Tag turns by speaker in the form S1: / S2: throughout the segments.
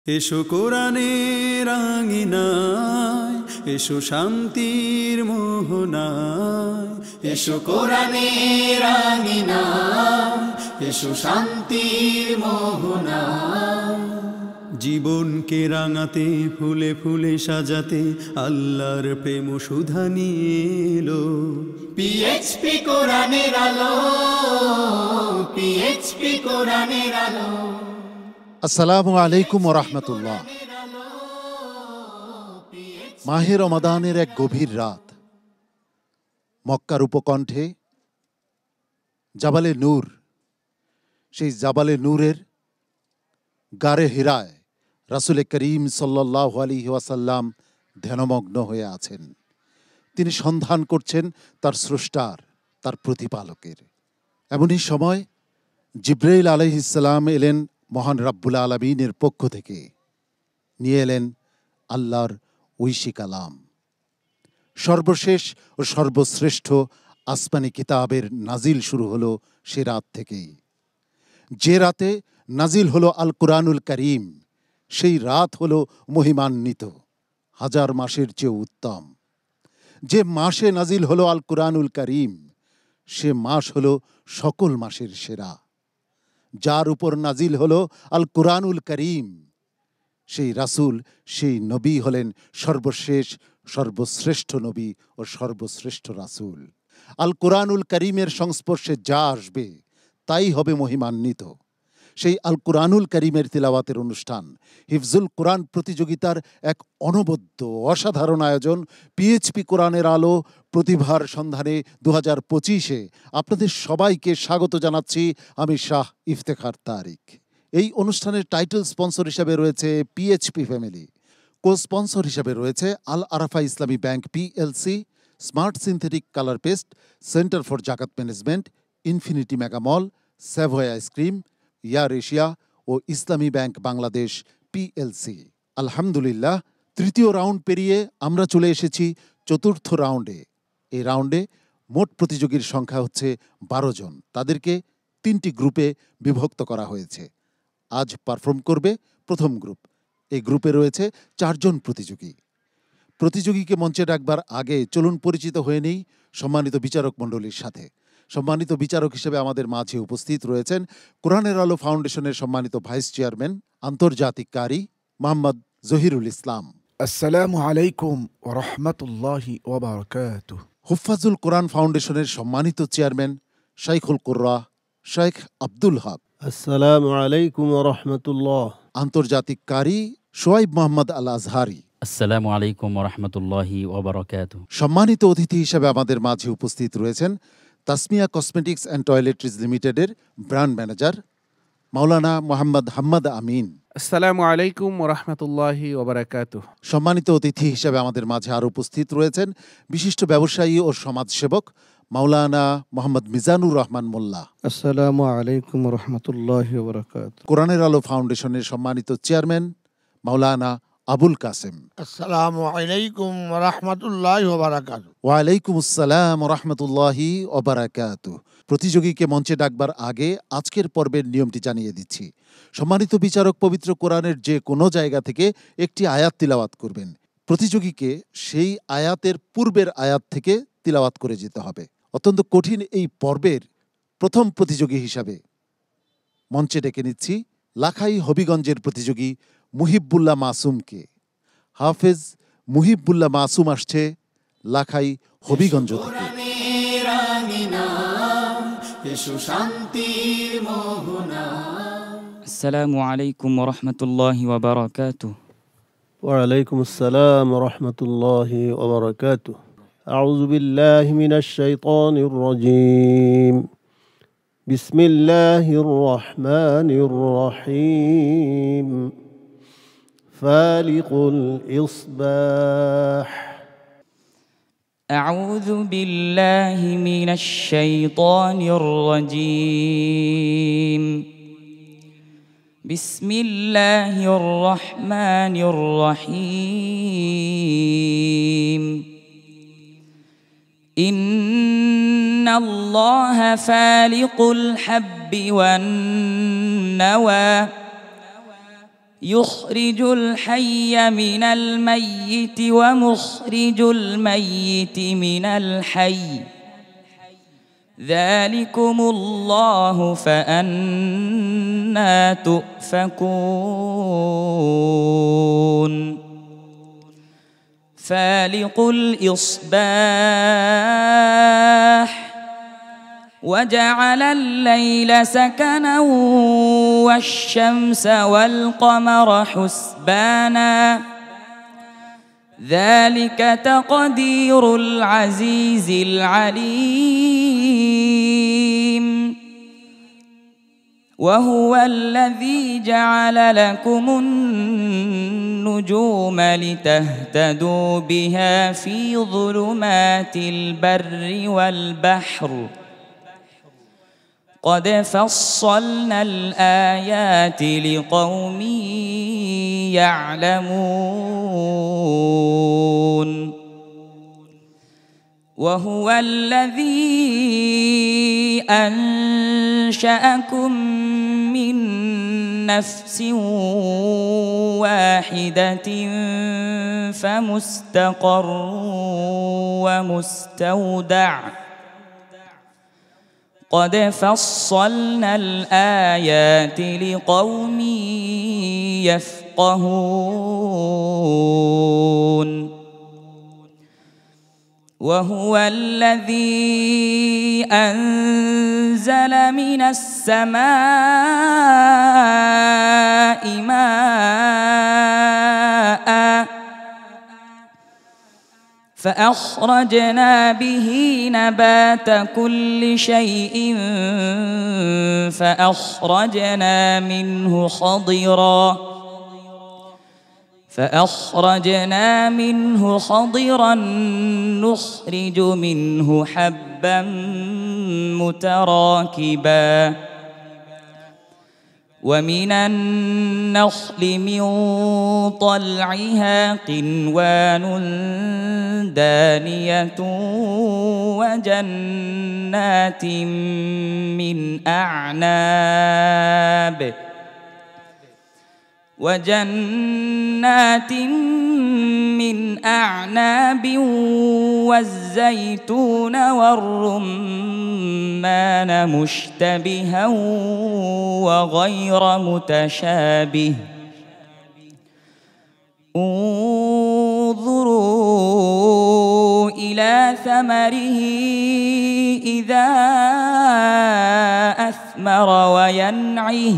S1: এসো কোরআনের আঙিনায়, এসো শান্তির মোহনায়। এসো কোরআনের আঙিনায়, এসো শান্তির মোহনায়। জীবনকে রাঙাতে, ফুলে ফুলে সাজাতে আল্লাহর প্রেম সুধা নিয়ে এলো পিএইচপি কোরআনের আলো, পিএইচপি কোরআনের আলো।
S2: আসসালামু আলাইকুম ওয়া রাহমাতুল্লাহ। মাহে রমাদানের এক গভীর রাত, মক্কার উপকণ্ঠে জাবালে নূর, সেই জাবালে নূরের গারে হিরায় রাসূল করিম সাল্লাল্লাহু আলাইহি ওয়াসাল্লাম ধ্যানমগ্ন হয়ে আছেন। তিনি সন্ধান করছেন তার স্রষ্টার, তার প্রতিপালকের। এমনই সময় জিবরাইল আলাইহিস সালাম এলেন মহান রাব্বুল আলামিনের পক্ষ থেকে, নিয়ে এলেন আল্লাহর ঐশী কালাম। সর্বশেষ ও সর্বশ্রেষ্ঠ আসমানি কিতাবের নাজিল শুরু হলো সে রাত থেকেই। যে রাতে নাজিল হলো আল কুরআনুল কারীম, সেই রাত হলো মহিমান্বিত, হাজার মাসের চেয়ে উত্তম। যে মাসে নাজিল হলো আল কুরআনুল কারীম, সে মাস হলো সকল মাসের সেরা। যার উপর নাজিল হলো আল কুরআনুল কারীম, সেই রাসূল, সেই নবী হলেন সর্বশেষ সর্বশ্রেষ্ঠ নবী ও সর্বশ্রেষ্ঠ রাসূল। আল কুরআনুল কারীমের সংস্পর্শে যা আসবে তাই হবে মহিমান্বিত। সেই আল কুরআনুল কারীমের তিলাওয়াতের অনুষ্ঠান, হিফজুল কোরআন প্রতিযোগিতার এক অনবদ্য অসাধারণ আয়োজন পিএইচপি কোরআনের আলো প্রতিভার সন্ধানে 2025-এ আপনাদের সবাইকে স্বাগত জানাচ্ছি। আমি শাহ ইফতেখার তারিক। এই অনুষ্ঠানের টাইটেল স্পন্সর হিসেবে রয়েছে পিএইচপি ফ্যামিলি, কো স্পন্সর হিসেবে রয়েছে Al Arafah Islami bank PLC, smart synthetic colour paste, centre for Zakat management, infinity mega mall, savoy ice cream, ইয়ার এশিয়া ও ইসলামী ব্যাংক বাংলাদেশ পিএলসি। আলহামদুলিল্লাহ, তৃতীয় রাউন্ড পেরিয়ে আমরা চলে এসেছি চতুর্থ রাউন্ডে। এই রাউন্ডে মোট প্রতিযোগীর সংখ্যা হচ্ছে 12 জন। তাদেরকে 3টি গ্রুপে বিভক্ত করা হয়েছে। আজ পারফর্ম করবে প্রথম গ্রুপ। এই গ্রুপে রয়েছে 4 জন প্রতিযোগী। প্রতিযোগীকে মঞ্চে ডাকবার আগে চলুন পরিচিত হয়ে নেই সম্মানিত বিচারক মণ্ডলীর সাথে। সম্মানিত বিচারক হিসেবে আমাদের মাঝে উপস্থিত রয়েছেন কোরআনের আলো ফাউন্ডেশনের সম্মানিত ভাইস চেয়ারম্যান, আন্তর্জাতিক কারি মোহাম্মদ জহিরুল ইসলাম।
S3: আসসালামু আলাইকুম ওয়া রাহমাতুল্লাহি ওয়া বারাকাতুহু।
S2: হুফাজুল কোরআন ফাউন্ডেশনের সম্মানিত চেয়ারম্যান শাইখুল কুররা শেখ আব্দুল হক।
S4: আসসালামু আলাইকুম ওয়া রাহমাতুল্লাহ।
S2: আন্তর্জাতিক কারি শোয়াইব মোহাম্মদ আল আজহারি।
S5: আসসালামু আলাইকুম ওয়া রাহমাতুল্লাহি ওয়া বারাকাতুহু।
S2: সম্মানিত অতিথি হিসেবে আমাদের মাঝে উপস্থিত রয়েছেন তাসমিয়া কসমেটিক্স অ্যান্ড টয়লেট্রিজ লিমিটেডের ব্র্যান্ড ম্যানেজার মাওলানা মোহাম্মদ হাম্মদ আমিন।
S6: আসসালামু আলাইকুম ওয়া রাহমাতুল্লাহি ওয়া বারাকাতুহু।
S2: সম্মানিত অতিথি হিসেবে আমাদের মাঝে আরও উপস্থিত রয়েছেন বিশিষ্ট ব্যবসায়ী ও সমাজসেবক মাওলানা মোহাম্মদ মিজানুর রহমান মোল্লা।
S4: আসসালামু আলাইকুম ওয়া রাহমাতুল্লাহি ওয়া বারাকাতুহু।
S2: কোরআনের আলো ফাউন্ডেশনের সম্মানিত চেয়ারম্যান মাওলানা আবুল কাসেম।
S7: আসসালামু আলাইকুম ওয়া রাহমাতুল্লাহি ওয়া বারাকাতুহু।
S2: ওয়ালাইকুম আসসালাম ওয়া রাহমাতুল্লাহি ওয়া বারাকাতুহু। প্রতিযোগীকে মঞ্চে ডাকবার আগে আজকের পর্বের নিয়মটি জানিয়ে দিচ্ছি। সম্মানিত বিচারক পবিত্র কোরআনের যে কোনো জায়গা থেকে একটি আয়াত তিলাওয়াত করবেন। প্রতিযোগীকে সেই আয়াতের পূর্বের আয়াত থেকে তিলাওয়াত করে যেতে হবে। অত্যন্ত কঠিন এই পর্বের প্রথম প্রতিযোগী হিসাবে মঞ্চে ডেকে নিচ্ছি লাখাই হবিগঞ্জের প্রতিযোগী মুহিবুল্লাহ মাসুমকে। হাফেজ মুহিবুল্লাহ মাসুম আসছে লাখাই হবিগঞ্জ থেকে।
S5: আসসালামু আলাইকুম ওয়া রাহমাতুল্লাহি ওয়া বারাকাতুহু।
S4: ওয়া আলাইকুম আসসালাম ওয়া রাহমাতুল্লাহি ওয়া বারাকাতুহু। আউযু বিল্লাহি মিনাশ শাইতানির রাজীম। বিসমিল্লাহির রহমানির রহিম। ফালিকুল ইসবাহ।
S5: أعوذ بالله من الشيطان الرجيم. بسم الله الرحمن الرحيم. إن الله فالق الحب والنوى يخرج الحي من الميت ومخرج الميت من الحي ذلكم الله فأنى تؤفكون فالق الإصباح وجعل الليل سكنا والشمس والقمر حسبانا ذلك تقدير العزيز العليم وهو الذي جعل لكم النجوم لتهتدوا بها في ظلمات البر والبحر قد فصلنا الآيات لقوم يعلمون وهو الذي أنشأكم من نفس واحدة فمستقر ومستودع قد فصلنا الآيات لقوم يفقهون وهو الذي أنزل من السماء ماء فأخرجنا به نبات كل شيء فأخرجنا منه خضرا نخرج منه حبا متراكبا ومن النخل من طلعها قنوان دانية وجنات من أعناب والزيتون والرمان مشتبها وغير متشابه انظروا إلى ثمره إذا أثمر وينعه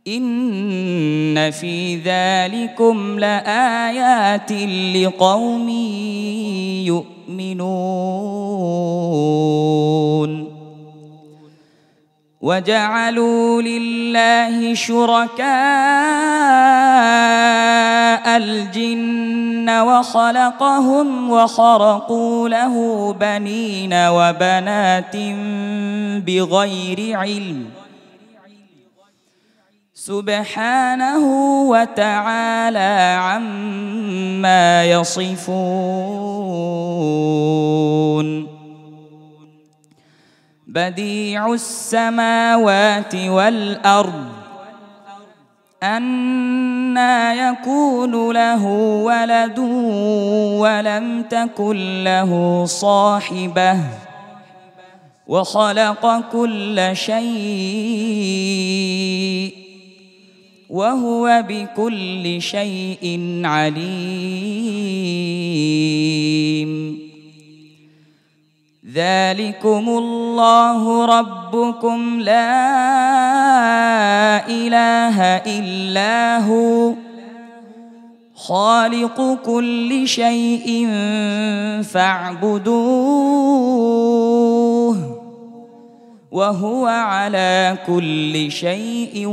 S5: إن في ذلكم لآيات لقوم يؤمنون وجعلوا لله شركاء الجن وخلقهم وخرقوا له بنين وبنات بغير علم سبحانه وتعالى عما يصفون بديع السماوات والأرض أنى يكون له ولد ولم تكن له صاحبة وخلق كل شيء وهو بكل شيء عليم ذلكم الله ربكم لا إله إلا هو خالق كل شيء فاعبدوه وهو على كل شيء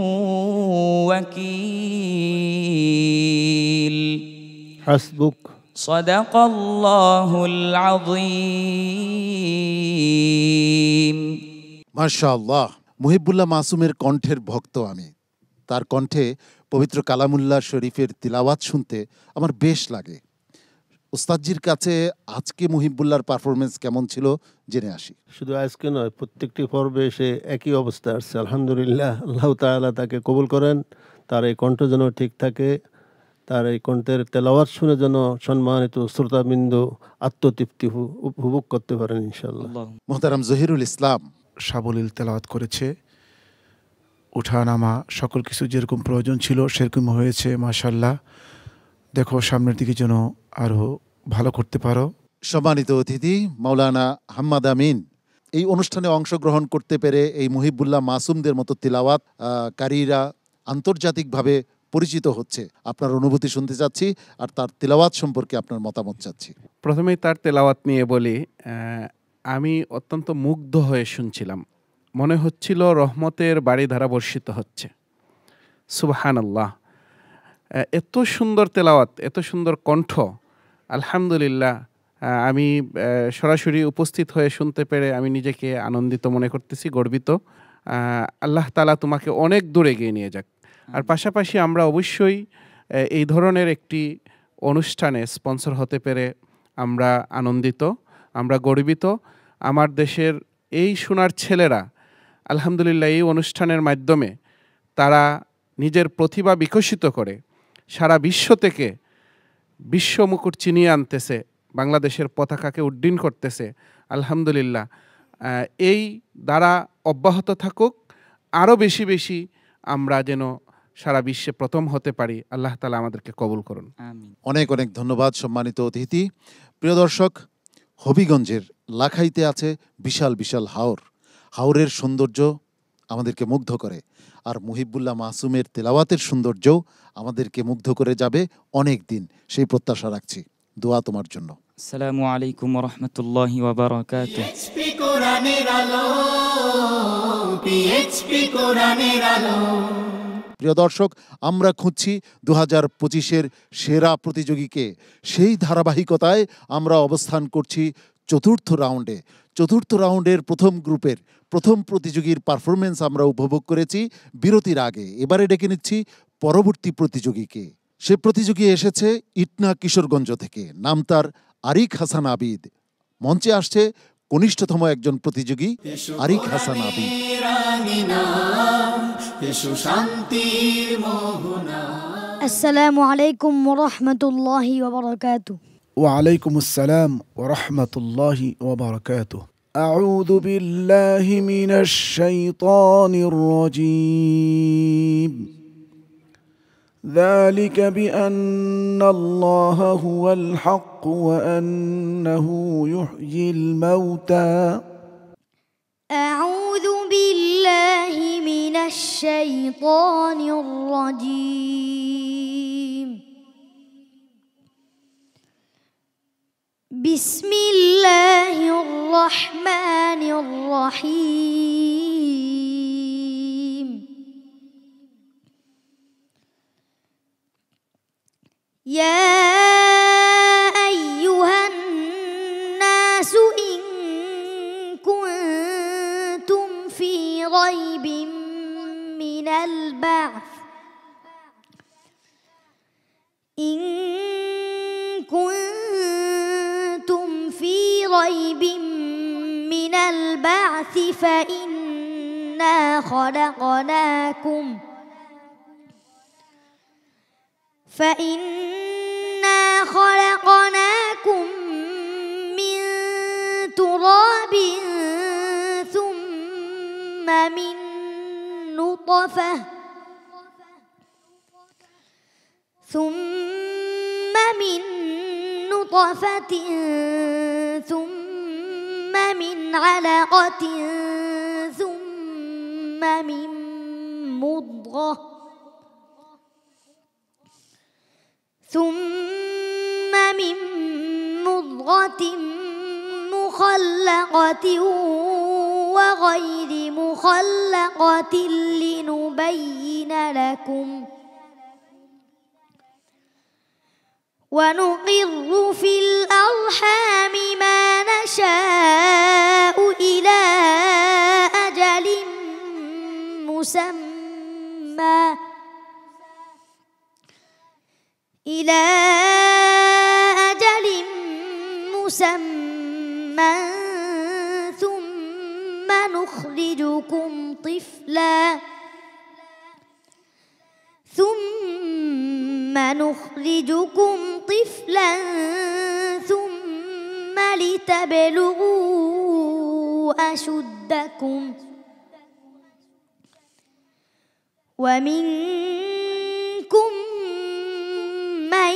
S5: وكيل
S8: حسبك
S5: صدق الله العظيم
S2: মাশাআল্লাহ। মুহিবুল্লাহ মাসুমের কণ্ঠের ভক্ত আমি। তার কণ্ঠে পবিত্র কালামুল্লাহ শরীফের তিলাওয়াত শুনতে আমার বেশ লাগে। উস্তাদজির কাছে আজকে মুহিবুল্লাহর পারফরমেন্স কেমন ছিল জেনে আসি।
S8: শুধু আজকে নয়, প্রত্যেকটি পর্বে এসে একই অবস্থা আসছে। আলহামদুলিল্লাহ, আল্লাহ তাআলা তাকে কবুল করেন, তার এই কণ্ঠ যেন ঠিক থাকে, তার এই কণ্ঠের তেলাওয়াত শুনে যেন সম্মানিত শ্রোতাবৃন্দ আত্মতৃপ্তি উপভোগ করতে পারেন ইনশাআল্লাহ।
S2: মোহতারাম জহিরুল ইসলাম
S3: সাবলীল তেলাওয়াত করেছে, উঠানামা সকল কিছু যেরকম প্রয়োজন ছিল সেরকম হয়েছে মাশাআল্লাহ। দেখো সামনের দিকে যেন আরও ভালো করতে পারো।
S2: সম্মানিত অতিথি মাওলানা হাম্মাদ আমিন, এই অনুষ্ঠানে অংশগ্রহণ করতে পেরে এই মুহিবুল্লাহ মাসুমদের মতো তিলাওয়াত কারীরা আন্তর্জাতিকভাবে পরিচিত হচ্ছে, আপনার অনুভূতি শুনতে চাচ্ছি আর তার তিলাওয়াত সম্পর্কে আপনার মতামত চাচ্ছি।
S6: প্রথমেই তার তেলাওয়াত নিয়ে বলি, আমি অত্যন্ত মুগ্ধ হয়ে শুনছিলাম। মনে হচ্ছিল রহমতের বাড়িধারা বর্ষিত হচ্ছে। সুবহানাল্লাহ, এত সুন্দর তেলাওয়াত, এত সুন্দর কণ্ঠ, আলহামদুলিল্লাহ। আমি সরাসরি উপস্থিত হয়ে শুনতে পেরে আমি নিজেকে আনন্দিত মনে করতেছি, গর্বিত। আল্লাহ তাআলা তোমাকে অনেক দূর এগিয়ে নিয়ে যাক। আর পাশাপাশি আমরা অবশ্যই এই ধরনের একটি অনুষ্ঠানে স্পন্সর হতে পেরে আমরা আনন্দিত, আমরা গর্বিত। আমার দেশের এই সোনার ছেলেরা আলহামদুলিল্লাহ এই অনুষ্ঠানের মাধ্যমে তারা নিজের প্রতিভা বিকশিত করে সারা বিশ্ব থেকে বিশ্ব মুকুট চিনিয়ে আনতেছে, বাংলাদেশের পতাকাকে উড্ডীন করতেছে। আলহামদুলিল্লাহ, এই দ্বারা অব্যাহত থাকুক, আরও বেশি বেশি আমরা যেন সারা বিশ্বে প্রথম হতে পারি। আল্লাহ তাআলা আমাদেরকে কবুল করুন।
S5: আমিন।
S2: অনেক অনেক ধন্যবাদ সম্মানিত অতিথি। প্রিয় দর্শক, হবিগঞ্জের লাখাইতে আছে বিশাল বিশাল হাওর। হাওরের সৌন্দর্য আমাদেরকে মুগ্ধ করে, আর মুহিবুল্লাহ মাসুমের তেলাওয়াতের সৌন্দর্যও আমাদেরকে মুগ্ধ করে যাবে অনেক দিন, সেই প্রত্যাশা রাখছি। দোয়া তোমার জন্য।
S5: আসসালামু আলাইকুম ওয়া রাহমাতুল্লাহি ওয়া বারাকাতুহু।
S1: পিএইচপি কোরআনের আলো, পিএইচপি কোরআনের আলো।
S2: প্রিয় দর্শক, আমরা খুঁজছি 2025-এর সেরা প্রতিযোগীকে। সেই ধারাবাহিকতায় আমরা অবস্থান করছি চতুর্থ রাউন্ডে। চতুর্থ রাউন্ডের প্রথম গ্রুপের প্রথম প্রতিযোগীর পারফরমেন্স আমরা উপভোগ করেছি বিরতির আগে। এবারে ডেকে নিচ্ছি পরবর্তী প্রতিযোগীকে। সে প্রতিযোগী এসেছে ইটনা কিশোরগঞ্জ থেকে, নাম তার আরিক হাসান আবিদ। মঞ্চে আসছে কনিষ্ঠতম একজন প্রতিযোগী আরিক হাসান আবিদ।
S9: আসসালামু আলাইকুম ওয়া রাহমাতুল্লাহি ওয়া বারাকাতুহু।
S3: وعليكم السلام ورحمة الله وبركاته. أعوذ بالله من الشيطان الرجيم. ذلك بأن الله هو الحق وأنه يحيي الموتى.
S9: أعوذ بالله من الشيطان الرجيم. بسم الله الرحمن الرحيم. يا أيها الناس إن كنتم في ريب من البعث فإنا خلقناكم من تراب ثم من نطفة ثم من علقة ثم من مضغة مخلقة وغير مخلقة لنبين لكم ونقر في الأرحام ما نشاء إلى أجل مسمى ثم نخرجكم طفلا ثم نخرجكم طفلا ثم لتبلغوا أشدكم ومنكم من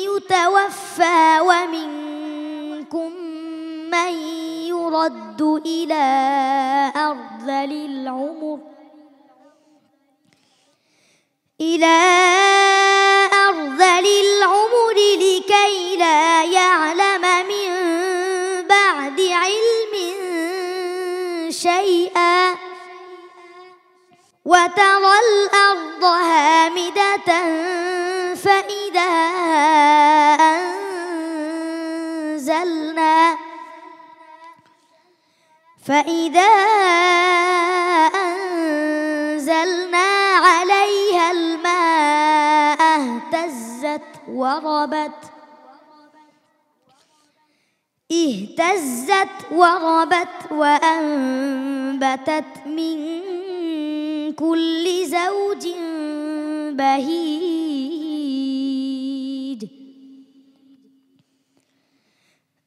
S9: يتوفى ومنكم من يرد إلى أرذل العمر لكي لا يعلم من بعد علم شيئا وترى الأرض هامدة فإذا أنزلنا عليها الماء اهتزت وربت وأنبتت من كل زوج بهيج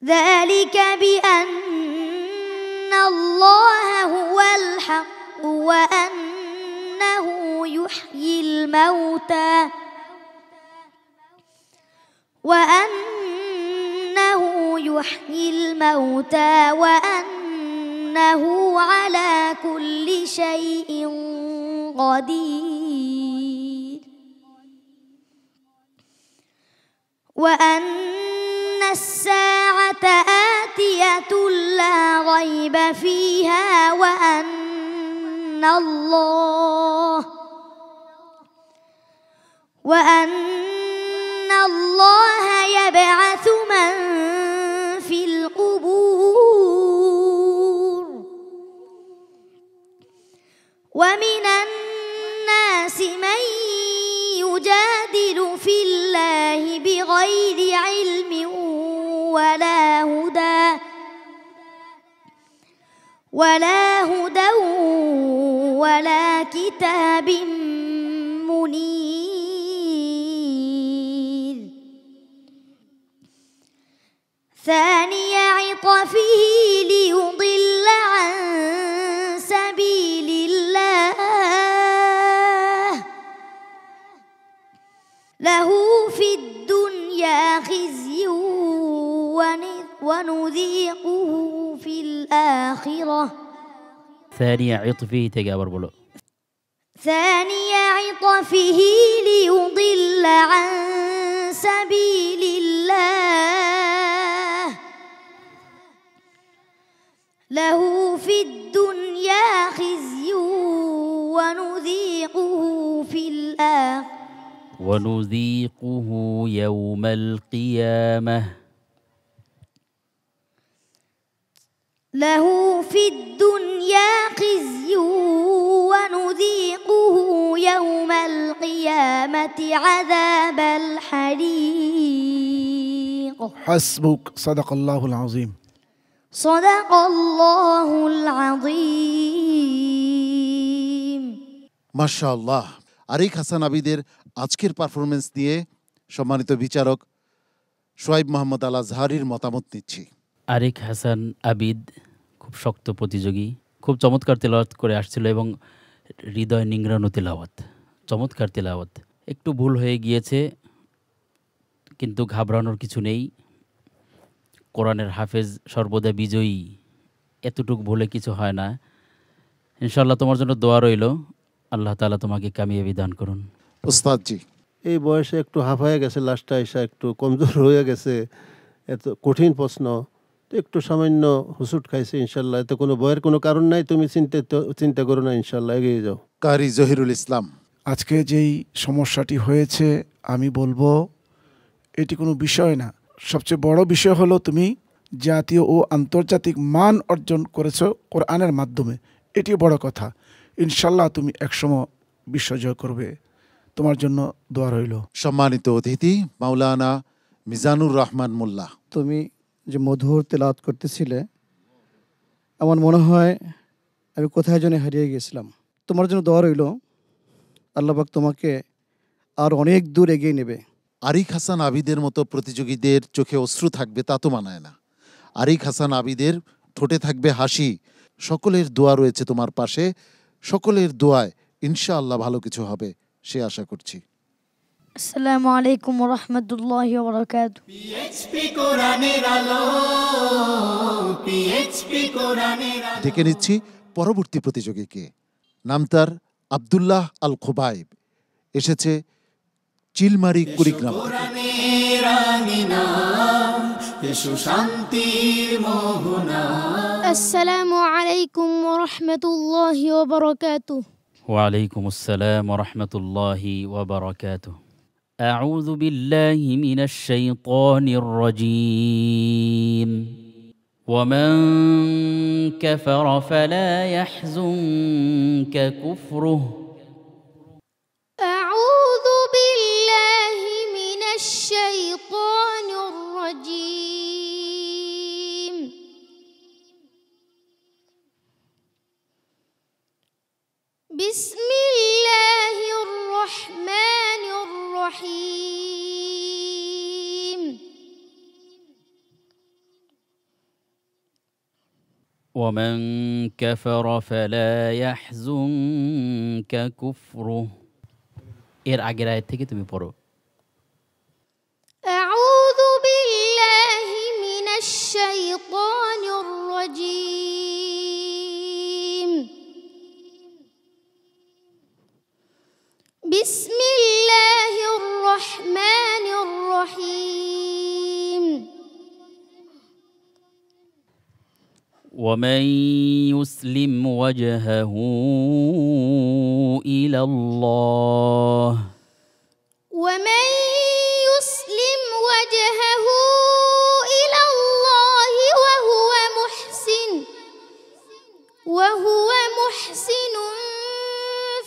S9: ذلك بأن الله هو الحق وأنه يحيي الموتى وأنه على كل شيء قدير وأن الساعة آتية لا ريب فيها وأن الله يبعث من في القبور ومن الناس من يجادل في الله بغير علم ولا هدى ولا كتاب منير ثاني عطفه ليضل عن سبيل الله له في الدنيا خزي ونذيقه في الآخرة
S10: ثاني عطفه تجابر بلو
S9: ثاني عطفه ليضل عن سبيل الله له في الدنيا خزي ونذيقه
S10: يوم القيامة
S9: له في الدنيا خزي ونذيقه يوم القيامة عذاب الحريق
S3: حسبك صدق الله العظيم
S9: صدق الله العظيم
S2: মাশাআল্লাহ। আরিক হাসান আবিদের আজকের পারফরমেন্স নিয়ে সম্মানিত বিচারক শোয়েব মোহাম্মদ আল আজহারির মতামত নিচ্ছি।
S10: আরিক হাসান আবিদ খুব শক্ত প্রতিযোগী, খুব চমৎকার তেলাওয়াত করে আসছিল এবং হৃদয় নিংড়ানো তেলাওয়াত, চমৎকার তেলাওয়াত। একটু ভুল হয়ে গিয়েছে কিন্তু ঘাবড়ানোর কিছু নেই। কোরআনের হাফেজ সর্বদা বিজয়ী, এতটুকু ভুলে কিছু হয় না। ইনশাআল্লাহ তোমার জন্য দোয়া রইল, আল্লাহ তাআলা তোমাকে কামিয়াবি দান করুন।
S2: উস্তাদজি,
S8: এই বয়সে একটু হাঁফায় গেছে, লাস্টটা এসে একটু কমজোর হয়ে গেছে, এত কঠিন প্রশ্ন, তো একটু সামান্য হুসুট খাইছে। ইনশাল্লাহ এতে কোনো ভয়ের কোনো কারণ নাই, তুমি চিন্তা করো না, ইনশাল্লাহ এগিয়ে যাও।
S2: কারি জহিরুল ইসলাম,
S3: আজকে যেই সমস্যাটি হয়েছে আমি বলবো এটি কোনো বিষয় না। সবচেয়ে বড় বিষয় হলো তুমি জাতীয় ও আন্তর্জাতিক মান অর্জন করেছো কোরআনের মাধ্যমে, এটি বড় কথা। ইনশাল্লাহ তুমি একসময় বিশ্বজয় করবে, তোমার জন্য দোয়া রইল।
S2: সম্মানিত অতিথি মাওলানা মিজানুর রহমান মোল্লা,
S4: তুমি যে মধুর তেলাওয়াত করতেছিলে, আমার মনে হয় আমি কোথায় যেন হারিয়ে গেছিলাম। তোমার জন্য দোয়া রইল, আল্লাহ পাক তোমাকে আর অনেক দূর এগিয়ে নেবে।
S2: আরিক হাসান আবিদের মতো প্রতিযোগীদের চোখে অশ্রু থাকবে তা তো মানায় না। আরিক হাসান আবিদের ঠোঁটে থাকবে হাসি। সকলের দোয়া রয়েছে তোমার পাশে, সকলের দোয়ায় ইনশাআল্লাহ ভালো কিছু হবে সে আশা করছি।
S9: আসসালামু আলাইকুম ওয়া রাহমাতুল্লাহি ওয়া বারাকাতুহু।
S1: পিএইচপি কোরআনের আলো, পিএইচপি কোরআনের আলো।
S2: ডেকে নিচ্ছি পরবর্তী প্রতিযোগীকে। নাম তার আব্দুল্লাহ আল খুবাইব, এসেছে চিলমারি কুড়িগ্রাম থেকে।
S1: কোরআনের আঙিনা, এসো শান্তির মোহনা।
S9: আসসালামু আলাইকুম ওয়া রাহমাতুল্লাহি ওয়া বারাকাতুহু।
S10: ওয়ালাইকুম আসসালাম ওয়া রাহমাতুল্লাহি ওয়া বারাকাতুহু। আউযু বিল্লাহি মিনাশ শাইতানির রাজীম। ومن كفر فلا يحزنك كفره
S9: أعوذ بالله من الشيطان الرجيم. بسم الله الرحمن الرحيم.
S10: ومن كفر فلا يحزنك كفره এর আগের আয়াত থেকে তুমি পড়ো।
S9: أعوذ بالله من الشيطان الرجيم. بسم الله الرحمن الرحيم.
S10: ومن يسلم وجهه إلى الله
S9: ومن يسلم وجهه إلى الله وهو محسن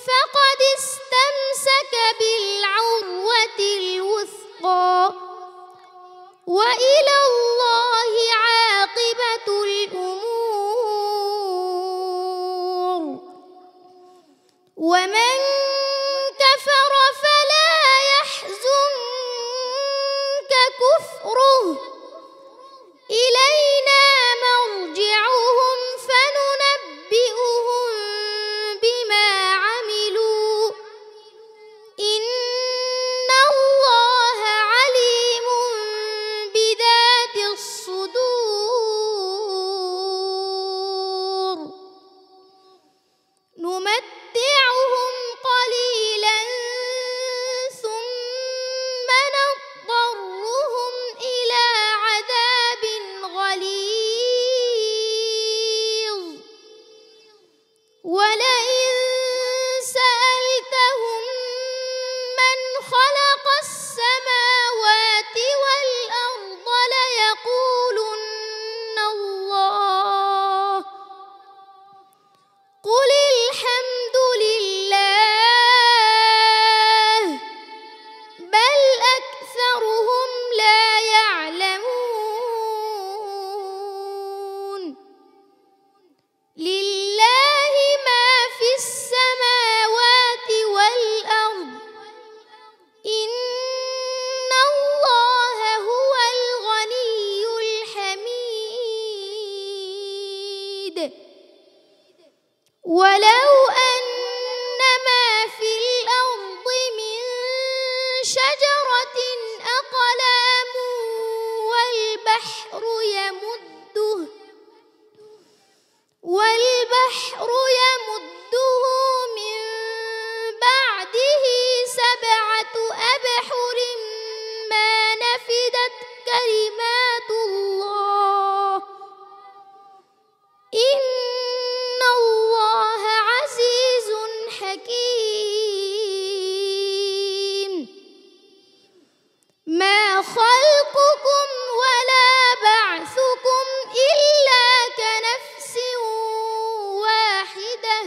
S9: فقد استمسك بالعروة الوثقى وإلى الله عاقبة الأمور. ومن كفر فلا يحزنك كفره إلينا مرجعهم فننبئهم بما عملوا إن الله عليم بذات الصدور. نمتعهم قليلا ثم نضطرهم إلى عذاب غليظ. ولئن سألتهم من خلق السماوات والأرض ليقولن الله. قل الحمد لله بل أكثرهم لا يعلمون. لله ما في السماوات والأرض إن الله هو الغني الحميد. ولو أن ما في الأرض من شجرة أقلام والبحر يمده من بعده 7 أبحر ما نفدت كلمات الله إن الله عزيز حكيم. ما خلقكم ولا بعثكم إلا كنفس واحدة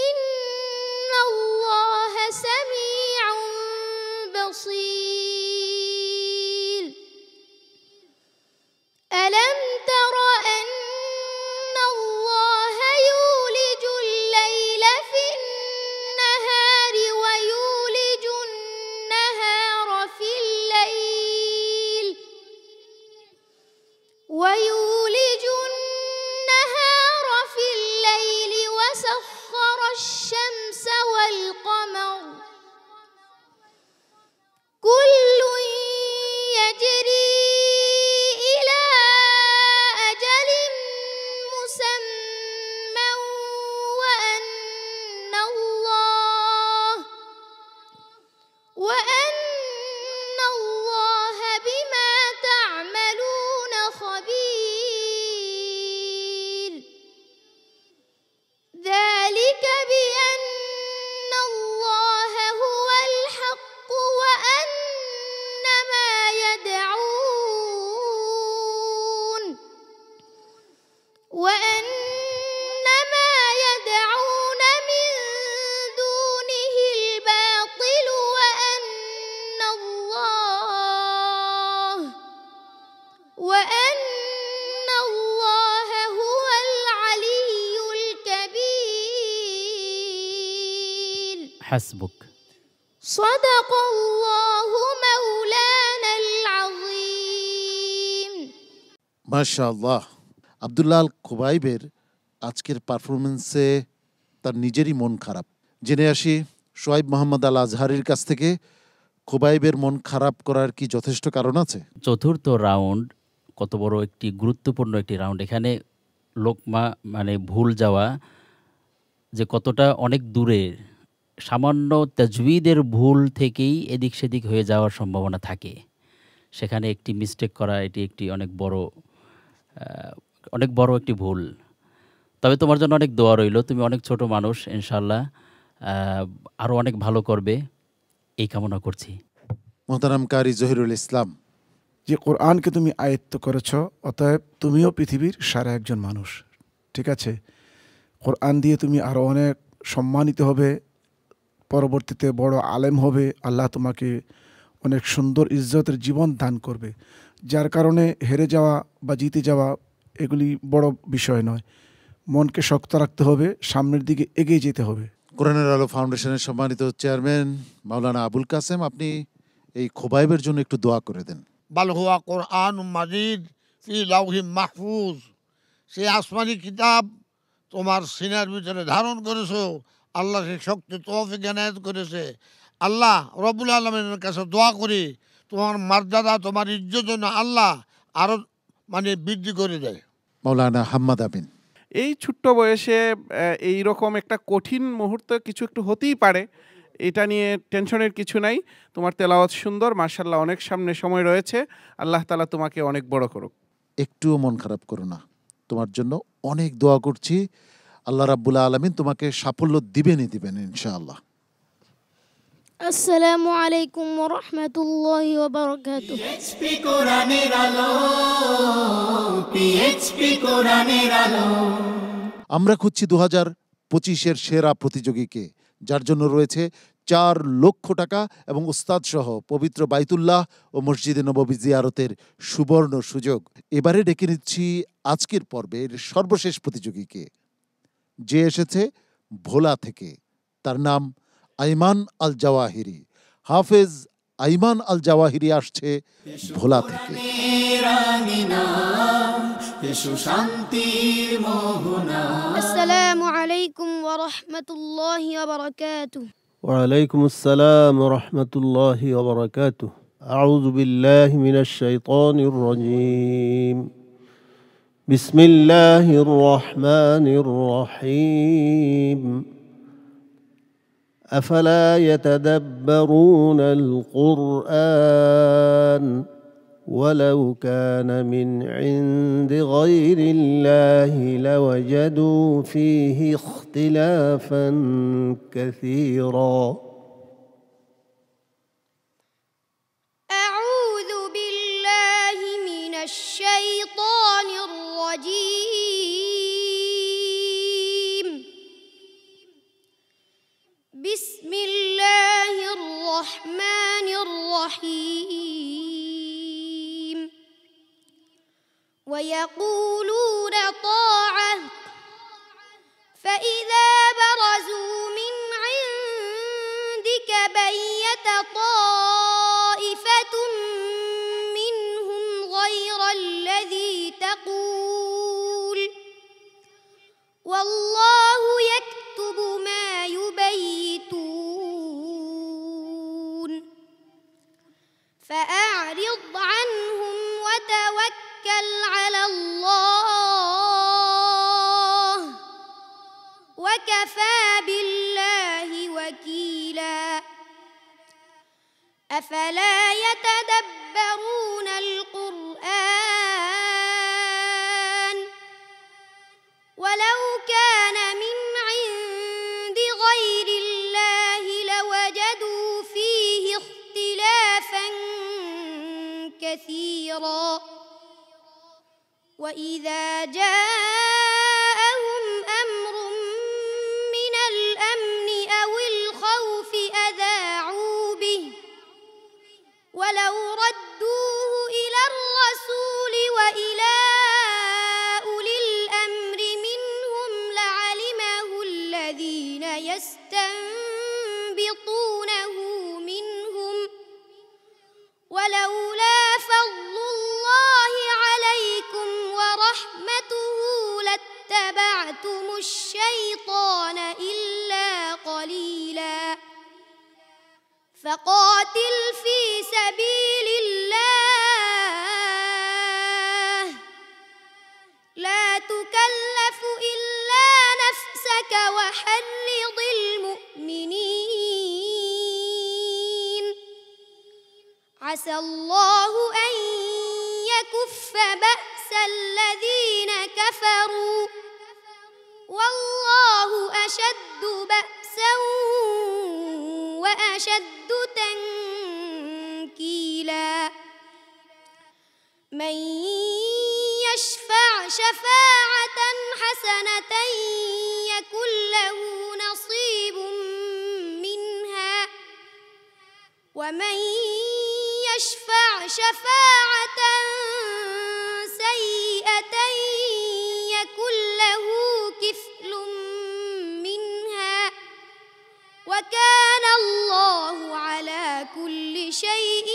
S9: إن الله سميع بصير. ألم تر أن الله يولج الليل في النهار ويولج وأن الله بما تعملون خبير ذلك بأن الله هو الحق وأن ما يدعون من دونه الباطل وأن الله هو العلي الكبير
S10: হাসবুক।
S9: صدق الله مولانا العظيم
S2: মাশাআল্লাহ। আব্দুল্লাহ আল খুবাইবের আজকের পারফরমেন্সে তার নিজেরই মন খারাপ। জেনে আসি শোয়েব মোহাম্মদ আল আজহারির কাছ থেকে, খুবাইবের মন খারাপ করার কি যথেষ্ট কারণ আছে?
S10: চতুর্থ রাউন্ড কত বড় একটি গুরুত্বপূর্ণ একটি রাউন্ড, এখানে লোকমা মানে ভুল যাওয়া যে কতটা অনেক দূরে, সামান্য তাজউইদের ভুল থেকেই এদিক সেদিক হয়ে যাওয়ার সম্ভাবনা থাকে। সেখানে একটি মিস্টেক করা এটি একটি অনেক বড় একটি ভুল। তবে তোমার জন্য অনেক দোয়া রইল, তুমি অনেক ছোট মানুষ, ইনশাল্লাহ আরও অনেক ভালো করবে এই কামনা করছি।
S2: মোহতারাম কারি জহিরুল ইসলাম,
S3: যে কোরআনকে তুমি আয়ত্ত করেছ, অতএব তুমিও পৃথিবীর সারা একজন মানুষ, ঠিক আছে? কোরআন দিয়ে তুমি আরও অনেক সম্মানিত হবে, পরবর্তীতে বড় আলেম হবে, আল্লাহ তোমাকে অনেক সুন্দর ইজ্জতের জীবন দান করবে, যার কারণে হেরে যাওয়া বা জিতে যাওয়া এগুলি বড় বিষয় নয়। মনকে শক্ত রাখতে হবে, সামনের দিকে এগিয়ে যেতে হবে।
S2: কোরআনের আলো ফাউন্ডেশনের সম্মানিত চেয়ারম্যান মাওলানা আবুল কাসেম, আপনি এই খুবাইবের জন্য একটু দোয়া করে দেন।
S7: বাল হুয়া কোরআন মাজিদ ফি লাউহি মাহফুজ, সেই আসমানি কিতাব তোমার সিনার ভিতরে ধারণ করেছো, আল্লাহ সেই শক্তি তৌফিক এনায়েত করেছে। আল্লাহ রব্বুল আলামিনের কাছে দোয়া করি তোমার মর্যাদা, তোমার ইজ্জত যেন আল্লাহ আরো বৃদ্ধি করে দেয়।
S2: মাওলানা হাম্মাদ আমিন,
S6: এই ছোট্ট বয়সে এই রকম একটা কঠিন মুহূর্ত কিছু একটু হতেই পারে, এটা নিয়ে টেনশনের কিছু নাই। তোমার তেলাওয়াত সুন্দর, মাশাআল্লাহ, অনেক সামনে সময় রয়েছে। আল্লাহ তাআলা তোমাকে অনেক বড় করুক।
S2: একটুও মন খারাপ করো না, তোমার জন্য অনেক দোয়া করছি। আল্লাহ রাব্বুল আলামিন তোমাকে সাফল্য দিবেন ইনশাআল্লাহ।
S9: আসসালামু আলাইকুম ওয়া রাহমাতুল্লাহি ওয়া বারাকাতুহু।
S1: পিএইচপি কোরআনের আলো, পিএইচপি কোরআনের আলো।
S2: আমরা খুঁজছি 2025-এর সেরা প্রতিযোগীকে, যার জন্য রয়েছে 4 লক্ষ টাকা এবং উস্তাদ সহ পবিত্র বাইতুল্লাহ ও মসজিদে নববী জিয়ারতের সুবর্ণ সুযোগ। এবারে ডেকে নিচ্ছি আজকের পর্বের সর্বশেষ প্রতিযোগীকে, যে এসেছে ভোলা থেকে। তার নাম আইমান আল জাওয়াহিরি। হাফেজ আইমান আল জাওয়াহিরি আসছে ভোলা থেকে।
S9: আসসালামু আলাইকুম ওয়া রাহমাতুল্লাহি ওয়া বারাকাতুহু।
S8: وعليكم السلام ورحمة الله وبركاته. أعوذ بالله من الشيطان الرجيم. بسم الله الرحمن الرحيم. أفلا يتدبرون القرآن ولو كان من عند غير الله لوجدوا فيه اختلافا كثيرا.
S9: أعوذ بالله من الشيطان الرجيم. بسم الله الرحمن الرحيم. ويقولون طاعة فإذا برزوا من عندك بيت طائفة منهم غير الذي تقول والله يكتب ما يبيتون فأعرض عنهم وتوكل على الله وكفى بالله وكيلا.
S11: أفلا يتدبرون القرآن ولو كان من عند غير الله لوجدوا فيه اختلافا كثيرا وإذا جاءهم أمر من الأمن أو الخوف أذاعوا به ولو ردوه إلى الرسول وإلى أولي الأمر منهم لعلمه الذين يستنبطونه منهم ولولا فضل الله عليكم ورحمته لاتبعتم الشيطان إلا قليلا فقاتل في سبيل الله لا تكلف إلا نفسك وحرض المؤمنين عسى الله أن يكف بأس الذين كفروا والله أشد بأسا وأشد تنكيلا من يشفع شفاعة حسنة يكن له نصيب منها ومن يشفع شفاعة سيئة يكن له كفل منها وكان الله على كل شيء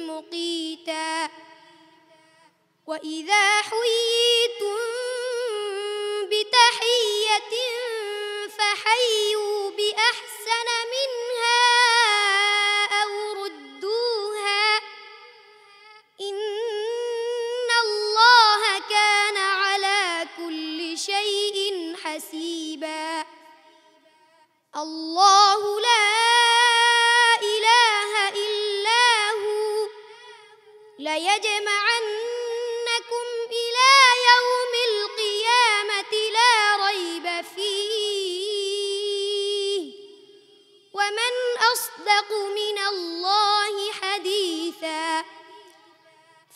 S11: مقيتا وإذا حييتم بتحية فحيوا بأحسن منها أو ردوها إن الله كان على كل شيء حسيبا الله لا إله إلا هو ليجمعنكم إلى يوم القيامة لا ريب فيه ومن أصدق من الله حديثا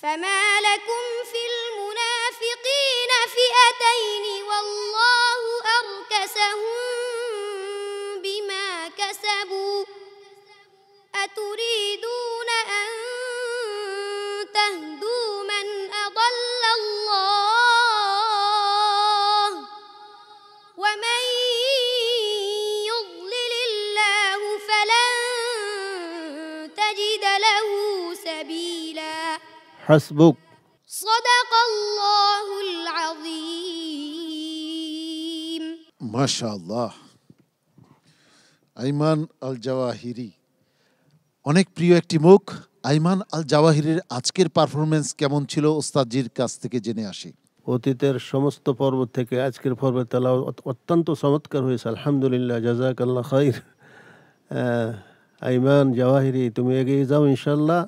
S11: فما لكم في المنافقين فئتين والله أركسهم بما كسبوا أتريدون أن تهدوا من أضل الله ومن يضلل الله فلن تجد له سبيلا
S8: حسبك
S11: صدق الله العظيم
S2: মাশাআল্লাহ। আইমান আল জাওয়াহিরি, অনেক প্রিয় একটি মুখ। আইমান আল জাওয়াহিরির আজকের পারফরমেন্স কেমন ছিল ওস্তাদজির কাছ থেকে জেনে আসি।
S8: অতীতের সমস্ত পর্ব থেকে আজকের পর্বের তেলাওয়াত অত্যন্ত চমৎকার হয়েছে, আলহামদুলিল্লাহ, জাযাকাল্লাহ খাইর। আইমান জাওয়াহিরি, তুমি এগিয়ে যাও ইনশাল্লাহ।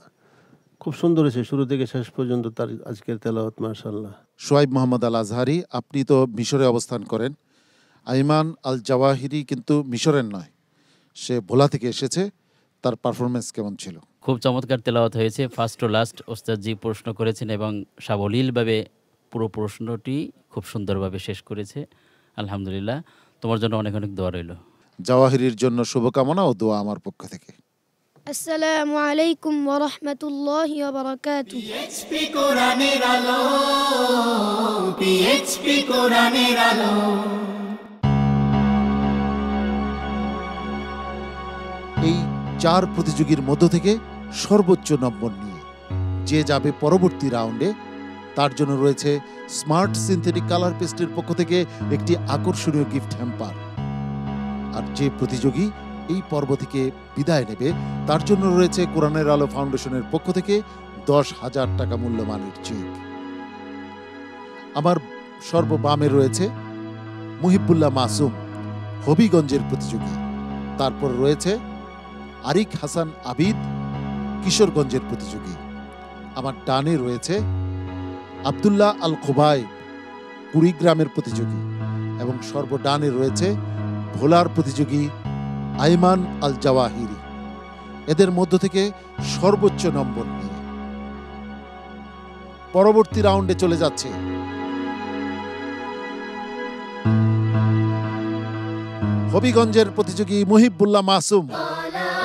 S8: খুব সুন্দর হয়েছে শুরু থেকে শেষ পর্যন্ত তার আজকের তেলাওয়াত, মাশাআল্লাহ।
S2: শোয়েব মোহাম্মদ আল আজহারি, আপনি তো মিশরে অবস্থান করেন। আইমান আল জাওয়াহিরি কিন্তু মিশরের নয়, সে ভোলা থেকে এসেছে। তার পারফরমেন্স কেমন ছিল?
S10: খুব চমৎকার তেলাওয়াত হয়েছে। ফার্স্ট টু লাস্ট ওস্তাদজি প্রশ্ন করেছেন এবং সাবলীলভাবে পুরো প্রশ্নটি খুব সুন্দরভাবে শেষ করেছে। আলহামদুলিল্লাহ, তোমার জন্য অনেক অনেক দোয়া রইল।
S2: জাওয়াহিরির জন্য শুভকামনা ও দোয়া আমার পক্ষ থেকে।
S11: আসসালামু আলাইকুম ওয়া রাহমাতুল্লাহি ওয়া বারাকাতুহু।
S1: পিএইচপি কোরআনের আলো, পিএইচপি কোরআনের আলো।
S2: এই 4 প্রতিযোগীর মধ্য থেকে সর্বোচ্চ নম্বর নিয়ে যে যাবে পরবর্তী রাউন্ডে, তার জন্য রয়েছে স্মার্ট সিনথেটিক কালার পেস্টের পক্ষ থেকে একটি আকর্ষণীয় গিফট হ্যাম্পার। আর যে প্রতিযোগী এই পর্ব থেকে বিদায় নেবে, তার জন্য রয়েছে কোরআনের আলো ফাউন্ডেশনের পক্ষ থেকে 10,000 টাকা মূল্যমানের চেক। আমার সর্ববামে রয়েছে মুহিবুল্লাহ মাসুম, হবিগঞ্জের প্রতিযোগী। তারপর রয়েছে আরিক হাসান আবিদ কিশোরগঞ্জের প্রতিযোগী। আমার ডানে রয়েছে আব্দুল্লাহ আল খোবাইব কুড়িগ্রামের প্রতিযোগী এবং সর্বডানে রয়েছে ভোলার প্রতিযোগী আইমান আল জাওয়াহিরি। এদের মধ্য থেকে সর্বোচ্চ নম্বর নিয়ে পরবর্তী রাউন্ডে চলে যাচ্ছে হবিগঞ্জের প্রতিযোগী মুহিবুল্লাহ মাসুম।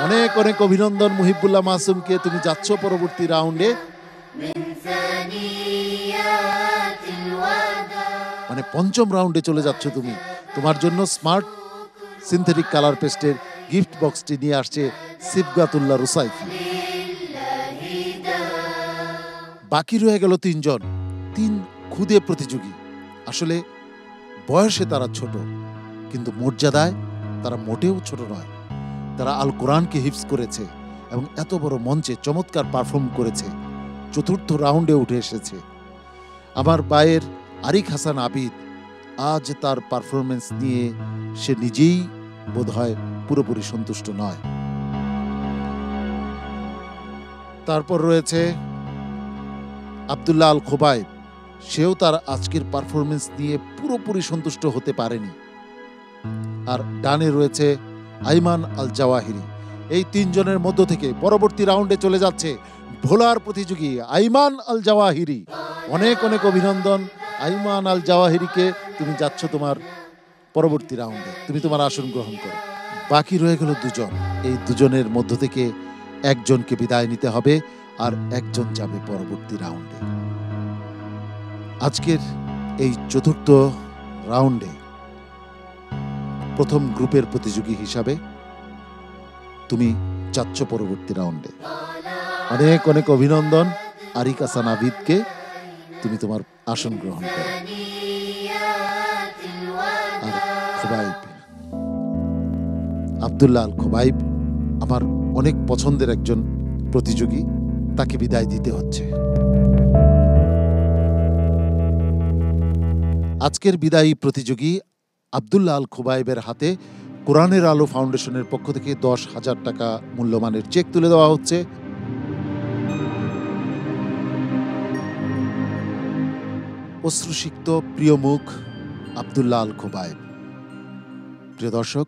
S2: অনেক অনেক অভিনন্দন মুহিবুল্লাহ মাসুমকে, তুমি যাচ্ছ পরবর্তী রাউন্ডে। মানে পঞ্চম রাউন্ডে চলে যাচ্ছ তুমি। তোমার জন্য স্মার্ট সিনথেটিক কালার পেস্টের গিফট বক্সটি নিয়ে আসছে সিবগাতুল্লাহ রুসাইফি। বাকি রয়ে গেল তিনজন, তিন খুদে প্রতিযোগী। আসলে বয়সে তারা ছোট, কিন্তু মর্যাদায় তারা মোটেও ছোট নয়। তারা আল কোরআনকে হিফজ করেছে এবং এত বড় মঞ্চে চমৎকার পারফর্ম করেছে, চতুর্থ রাউন্ডে উঠে এসেছে। আমার ভাইয়ের আরিক হাসান আবিদ আজ তার পারফরমেন্স নিয়ে সে নিজেই বোধহয় পুরোপুরি সন্তুষ্ট নয়। তারপর রয়েছে আব্দুল্লাহ আল খোবাইব, সেও তার আজকের পারফরমেন্স নিয়ে পুরোপুরি সন্তুষ্ট হতে পারেনি। আর ডানে রয়েছে আইমান আল জাওয়াহিরি। এই তিনজনের মধ্য থেকে পরবর্তী রাউন্ডে চলে যাচ্ছে ভোলার প্রতিযোগী আইমান আল জাওয়াহিরি। অনেক অনেক অভিনন্দন আইমান আল জাওয়াহিরিকে, তুমি যাচ্ছ তোমার পরবর্তী রাউন্ডে, তুমি তোমার আসন গ্রহণ করো। বাকি রয়ে গেল দুজন। এই দুজনের মধ্য থেকে একজনকে বিদায় নিতে হবে আর একজন যাবে পরবর্তী রাউন্ডে। আজকের এই চতুর্থ রাউন্ডে প্রথম গ্রুপের প্রতিযোগী হিসাবে তুমি যাচ্ছ পরবর্তী রাউন্ডে। অনেক অনেক অভিনন্দন আরিক হাসান আবিদকে, তুমি তোমার আসন গ্রহণ করো। আর খোবাইব, আব্দুল্লাহ আল খোবাইব আমার অনেক পছন্দের একজন প্রতিযোগী, তাকে বিদায় দিতে হচ্ছে। আজকের বিদায়ী প্রতিযোগী আব্দুল্লাহ আল খোবাইবের হাতে কোরআনের আলো ফাউন্ডেশনের পক্ষ থেকে 10,000 টাকা মূল্যমানের চেক তুলে দেওয়া হচ্ছে। অশ্রুসিক্ত প্রিয় মুখ আব্দুল্লাহ আল খোবাইব। প্রিয় দর্শক,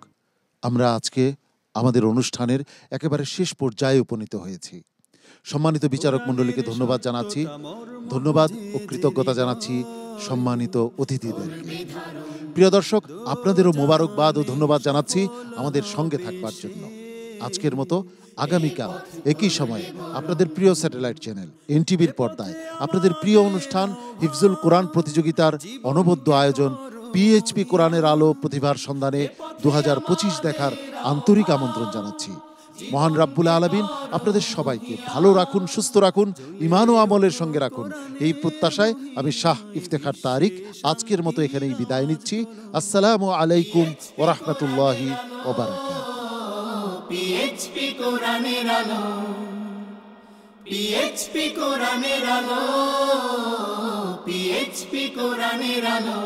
S2: আমরা আজকে আমাদের অনুষ্ঠানের একেবারে শেষ পর্যায়ে উপনীত হয়েছি। সম্মানিত বিচারক মণ্ডলীকে ধন্যবাদ জানাচ্ছি, ধন্যবাদ ও কৃতজ্ঞতা জানাচ্ছি সম্মানিত অতিথিদেরকে। প্রিয় দর্শক, আপনাদেরও মোবারকবাদ ও ধন্যবাদ জানাচ্ছি আমাদের সঙ্গে থাকবার জন্য। আজকের মতো আগামীকাল একই সময়ে আপনাদের প্রিয় স্যাটেলাইট চ্যানেল এনটিভির পর্দায় আপনাদের প্রিয় অনুষ্ঠান হিফজুল কোরআন প্রতিযোগিতার অনবদ্য আয়োজন পিএইচপি কোরআনের আলো প্রতিভার সন্ধানে 2025 দেখার আন্তরিক আমন্ত্রণ জানাচ্ছি। মহান রাব্বুল আলামিন আপনাদের সবাইকে ভালো রাখুন, সুস্থ রাখুন, ঈমান ও আমলের সঙ্গে রাখুন, এই প্রত্যাশায় আমি শাহ ইফতেখার তারিক আজকের মতো এখানেই বিদায় নিচ্ছি। আসসালামু আলাইকুম ওয়া রাহমাতুল্লাহি ওয়া বারাকাতুহু।
S1: পিএইচপি কোরআনের আলো, পিএইচপি কোরআনের আলো, পিএইচপি কোরআনের আলো।